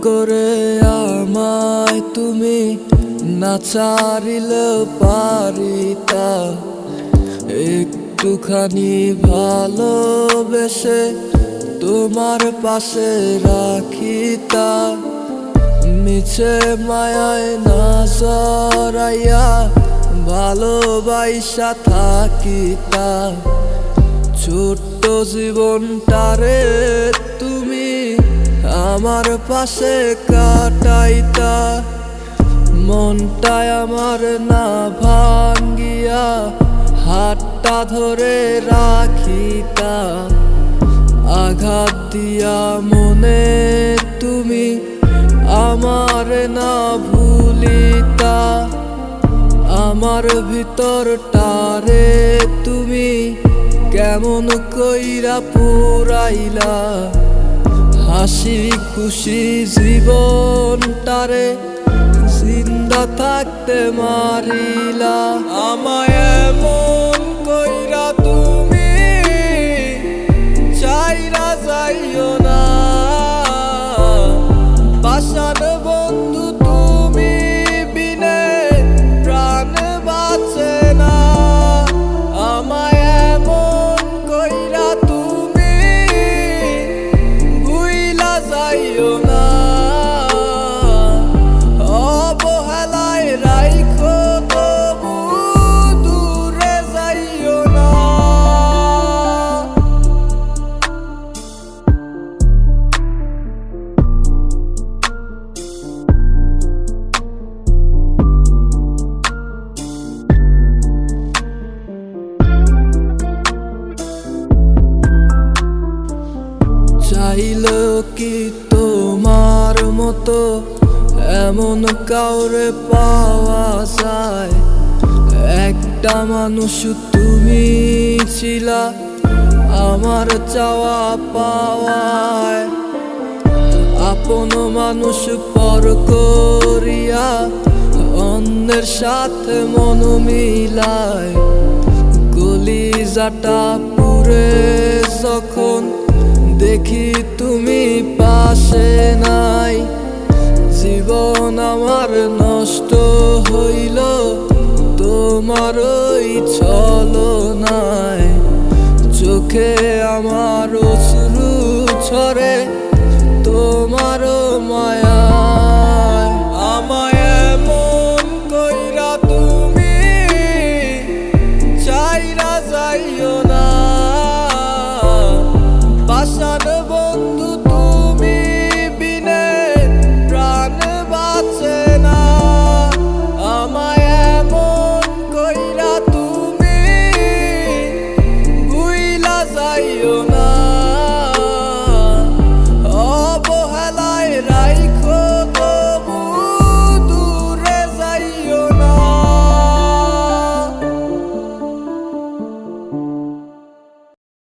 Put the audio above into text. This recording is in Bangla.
করে আমায় তুমি না ছাড়িলে পারিতা, একটুখানি ভালোবেসে তোমার পাশে রাখিতা। মিছে মায়ায় না জড়াইয়া ভালোবাসা থাকিতা, ছোট্ট জীবনটারে তুমি আমার পাশে কাটাইতা। মনটায় আমার না ভাঙ্গিয়া হাতটা ধরে রাখিতা, আঘাত দিয়া মনে তুমি আমার না ভুলিতা। আমার ভিতরটারে তুমি কেমন কইরা পুরাইলা, হাসি খুশি জীবনটারে জিন্দা থাকতে মারিলা। আমায় এমন কইরা তুমি চাইরা যাইও না, পাষাণ বন্ধু তুমি বিনে প্রাণ বাঁচে না। আমায় এমন কইরা তুমি ভুইলা যাইও না, অবহেলায় রাইখো তবু দূরে যাইও না। চাইলেও কি তোমার মতো এমন কাউরে পাওয়া যায়? একটা মানুষ তুমি ছিলা আমার চাওয়া পাওয়ায়, আপন মানুষ পর করিয়া অন্যের সাথে মন মিলায়। কলিজাটা পুরে যখন দেখি তুমি পাশে নাই, জীবন আমার নষ্ট হইল তোমার ওই ছলনায়। চোখে আমার অশ্রু ঝরে